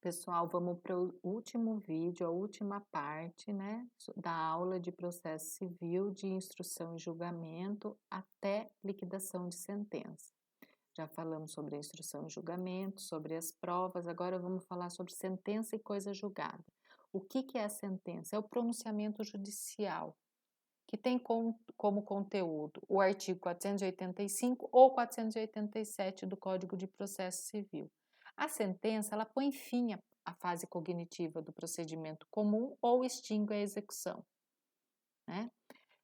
Pessoal, vamos para o último vídeo, a última parte, né, da aula de processo civil, de instrução e julgamento até liquidação de sentença. Já falamos sobre a instrução e julgamento, sobre as provas, agora vamos falar sobre sentença e coisa julgada. O que é a sentença? É o pronunciamento judicial, que tem como conteúdo o artigo 485 ou 487 do Código de Processo Civil. A sentença, ela põe fim à fase cognitiva do procedimento comum ou extingue a execução, né?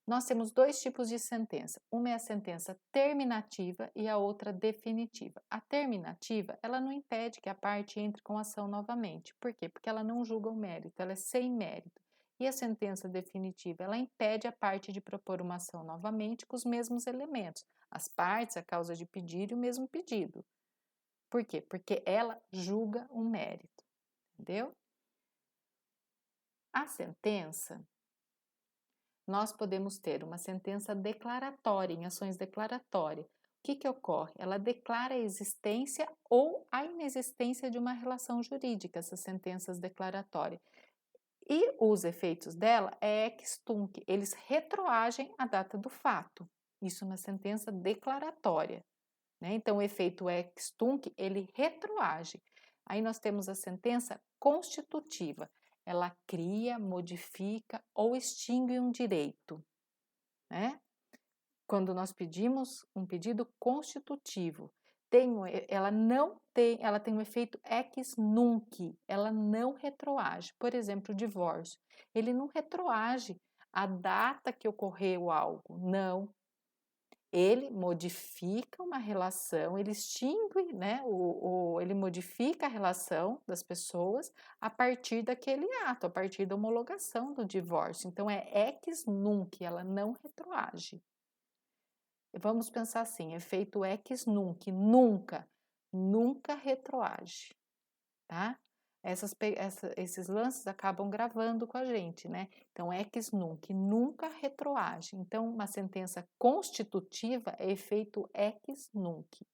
Nós temos dois tipos de sentença. Uma é a sentença terminativa e a outra definitiva. A terminativa, ela não impede que a parte entre com ação novamente. Por quê? Porque ela não julga o mérito, ela é sem mérito. E a sentença definitiva, ela impede a parte de propor uma ação novamente com os mesmos elementos. As partes, a causa de pedir e o mesmo pedido. Por quê? Porque ela julga o mérito. Entendeu? A sentença, nós podemos ter uma sentença declaratória, em ações declaratórias. O que ocorre? Ela declara a existência ou a inexistência de uma relação jurídica, essas sentenças declaratórias. E os efeitos dela é ex tunc, eles retroagem a data do fato. Isso na sentença declaratória, né? Então, o efeito ex tunc, ele retroage. Aí nós temos a sentença constitutiva. Ela cria, modifica ou extingue um direito, né? Quando nós pedimos um pedido constitutivo, ela tem um efeito ex nunc, ela não retroage. Por exemplo, o divórcio, ele não retroage a data que ocorreu algo, não. Ele modifica uma relação, ele extingue, né, ele modifica a relação das pessoas a partir daquele ato, a partir da homologação do divórcio. Então, é ex nunc, ela não retroage. Vamos pensar assim, efeito ex nunc, nunca retroage, tá? Esses lances acabam gravando com a gente, né? Então, ex nunc, nunca retroage. Então, uma sentença constitutiva é efeito ex nunc.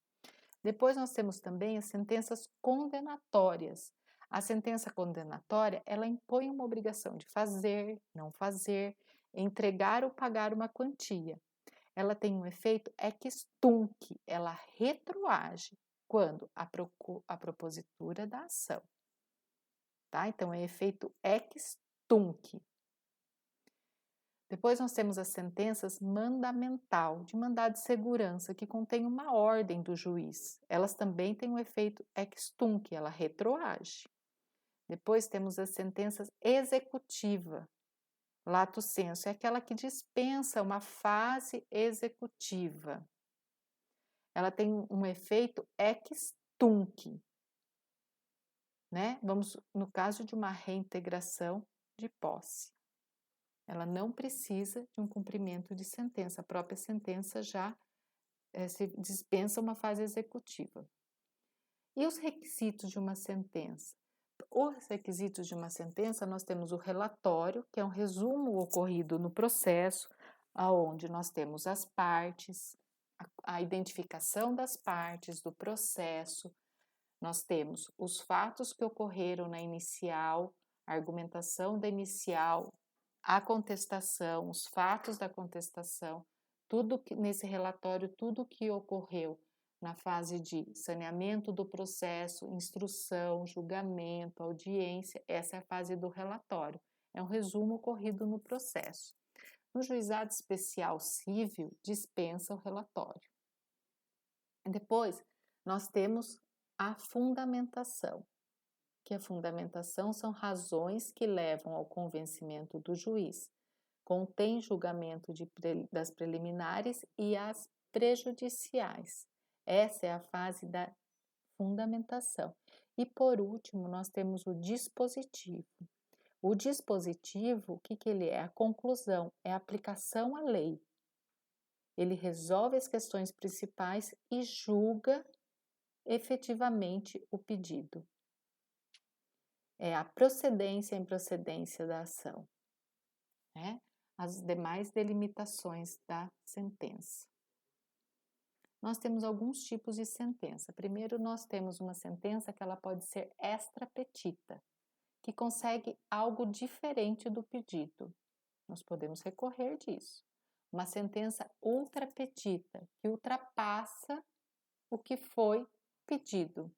Depois nós temos também as sentenças condenatórias. A sentença condenatória, ela impõe uma obrigação de fazer, não fazer, entregar ou pagar uma quantia. Ela tem um efeito ex tunc, ela retroage quando a propositura da ação. Tá? Então, é efeito ex tunc. Depois nós temos as sentenças mandamental, de mandado de segurança, que contém uma ordem do juiz. Elas também têm um efeito ex tunc, ela retroage. Depois temos as sentenças executiva, lato sensu, é aquela que dispensa uma fase executiva. Ela tem um efeito ex tunc, né? Vamos no caso de uma reintegração de posse. Ela não precisa de um cumprimento de sentença, a própria sentença já se dispensa uma fase executiva. E os requisitos de uma sentença? Os requisitos de uma sentença, nós temos o relatório, que é um resumo ocorrido no processo, aonde nós temos as partes, a identificação das partes do processo, nós temos os fatos que ocorreram na inicial, a argumentação da inicial, a contestação, os fatos da contestação, tudo que nesse relatório, tudo que ocorreu na fase de saneamento do processo, instrução, julgamento, audiência, essa é a fase do relatório. É um resumo ocorrido no processo. No juizado especial civil, dispensa o relatório. Depois, nós temos a fundamentação, que a fundamentação são razões que levam ao convencimento do juiz, contém julgamento das preliminares e as prejudiciais. Essa é a fase da fundamentação. E por último, nós temos o dispositivo. O dispositivo, o que ele é? A conclusão, é a aplicação à lei. Ele resolve as questões principais e julga efetivamente o pedido. É a procedência e improcedência da ação, né? As demais delimitações da sentença. Nós temos alguns tipos de sentença. Primeiro, nós temos uma sentença que ela pode ser extra petita, que consegue algo diferente do pedido. Nós podemos recorrer disso. Uma sentença ultra petita, que ultrapassa o que foi pedido.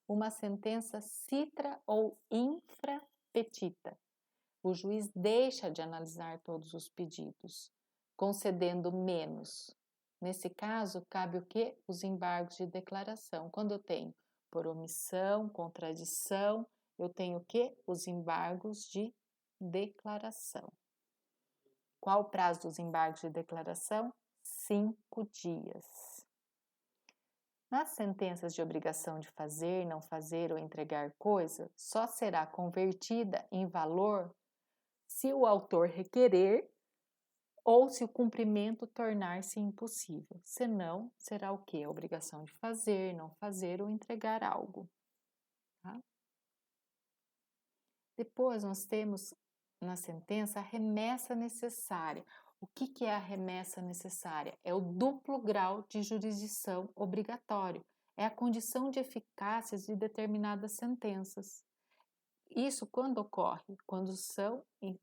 Uma sentença citra ou infra petita. O juiz deixa de analisar todos os pedidos, concedendo menos. Nesse caso, cabe o quê? Os embargos de declaração. Quando eu tenho por omissão, contradição, eu tenho o quê? Os embargos de declaração. Qual o prazo dos embargos de declaração? 5 dias. Nas sentenças de obrigação de fazer, não fazer ou entregar coisa, só será convertida em valor se o autor requerer ou se o cumprimento tornar-se impossível. Senão, será o quê? A obrigação de fazer, não fazer ou entregar algo. Tá? Depois, nós temos na sentença a remessa necessária. O que é a remessa necessária? É o duplo grau de jurisdição obrigatório. É a condição de eficácia de determinadas sentenças. Isso quando ocorre? Quando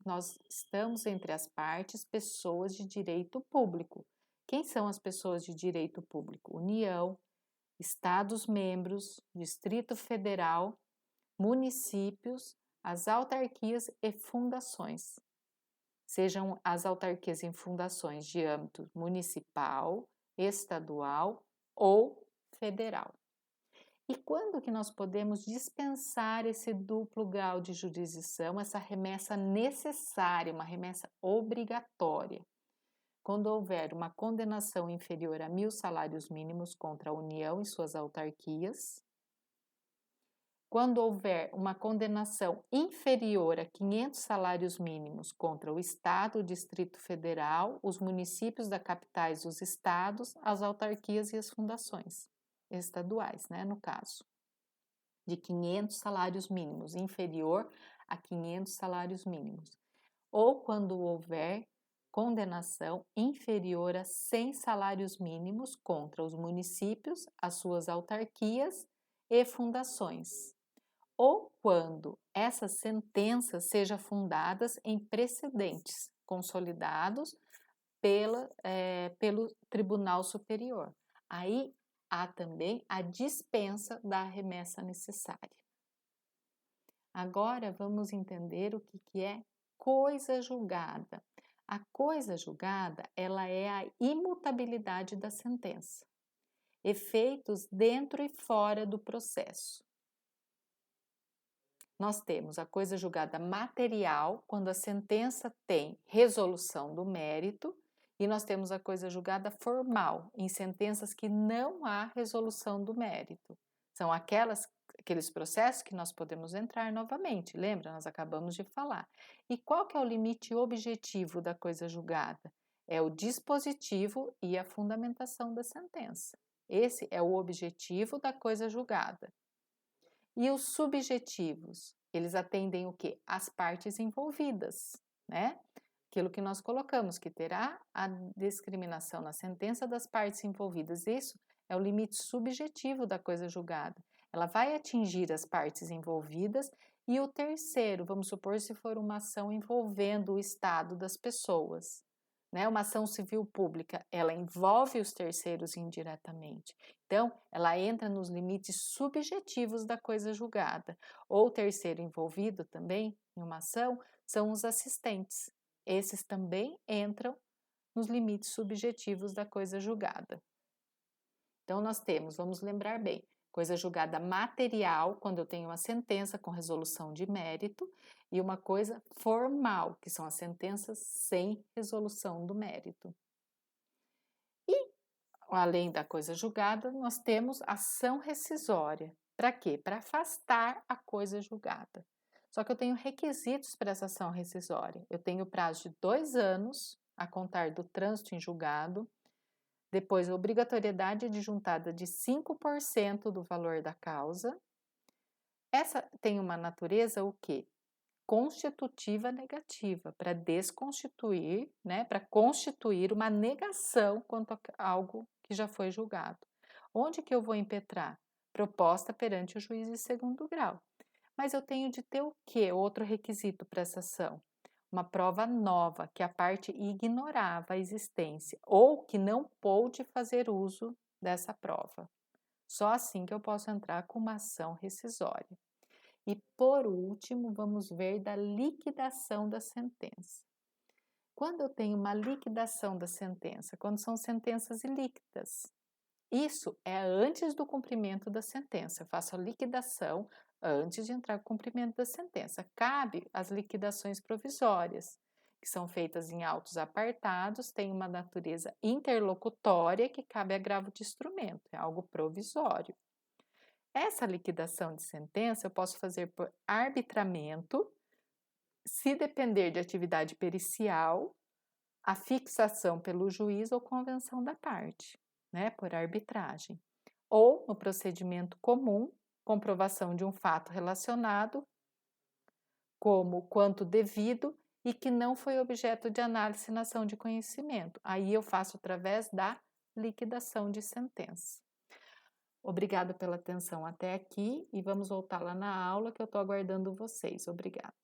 nós estamos entre as partes pessoas de direito público. Quem são as pessoas de direito público? União, Estados-membros, Distrito Federal, municípios, as autarquias e fundações. Sejam as autarquias em fundações de âmbito municipal, estadual ou federal. E quando que nós podemos dispensar esse duplo grau de jurisdição, essa remessa necessária, uma remessa obrigatória? Quando houver uma condenação inferior a 1.000 salários mínimos contra a União e suas autarquias, quando houver uma condenação inferior a 500 salários mínimos contra o Estado, o Distrito Federal, os municípios da capitais dos estados, as autarquias e as fundações estaduais, né, no caso, de 500 salários mínimos, inferior a 500 salários mínimos. Ou quando houver condenação inferior a 100 salários mínimos contra os municípios, as suas autarquias e fundações. Ou quando essas sentenças sejam fundadas em precedentes consolidados pelo Tribunal Superior. Aí há também a dispensa da remessa necessária. Agora vamos entender o que é coisa julgada. A coisa julgada, ela é a imutabilidade da sentença, efeitos dentro e fora do processo. Nós temos a coisa julgada material, quando a sentença tem resolução do mérito, e nós temos a coisa julgada formal, em sentenças que não há resolução do mérito. São aqueles processos que nós podemos entrar novamente, lembra? Nós acabamos de falar. E qual que é o limite objetivo da coisa julgada? É o dispositivo e a fundamentação da sentença. Esse é o objetivo da coisa julgada. E os subjetivos, eles atendem o quê? As partes envolvidas, né? Aquilo que nós colocamos, que terá a discriminação na sentença das partes envolvidas. Isso é o limite subjetivo da coisa julgada. Ela vai atingir as partes envolvidas e o terceiro, vamos supor se for uma ação envolvendo o estado das pessoas. Né? Uma ação civil pública, ela envolve os terceiros indiretamente. Então, ela entra nos limites subjetivos da coisa julgada. Ou o terceiro envolvido também em uma ação são os assistentes. Esses também entram nos limites subjetivos da coisa julgada. Então, nós temos, vamos lembrar bem, coisa julgada material, quando eu tenho uma sentença com resolução de mérito, e uma coisa formal, que são as sentenças sem resolução do mérito. E, além da coisa julgada, nós temos ação rescisória. Para quê? Para afastar a coisa julgada. Só que eu tenho requisitos para essa ação rescisória. Eu tenho prazo de 2 anos a contar do trânsito em julgado, depois a obrigatoriedade adjuntada de 5% do valor da causa. Essa tem uma natureza o quê? Constitutiva negativa, para desconstituir, né, para constituir uma negação quanto a algo que já foi julgado. Onde que eu vou impetrar? Proposta perante o juiz de segundo grau. Mas eu tenho de ter o quê? Outro requisito para essa ação. Uma prova nova, que a parte ignorava a existência ou que não pôde fazer uso dessa prova. Só assim que eu posso entrar com uma ação rescisória. E por último, vamos ver da liquidação da sentença. Quando eu tenho uma liquidação da sentença, quando são sentenças ilíquidas, isso é antes do cumprimento da sentença. Eu faço a liquidação antes de entrar com o cumprimento da sentença. Cabe as liquidações provisórias, que são feitas em autos apartados, têm uma natureza interlocutória que cabe agravo de instrumento, é algo provisório. Essa liquidação de sentença eu posso fazer por arbitramento, se depender de atividade pericial, a fixação pelo juiz ou convenção da parte, né, por arbitragem. Ou no procedimento comum, comprovação de um fato relacionado, como quanto devido e que não foi objeto de análise na ação de conhecimento. Aí eu faço através da liquidação de sentença. Obrigada pela atenção até aqui e vamos voltar lá na aula que eu estou aguardando vocês. Obrigada.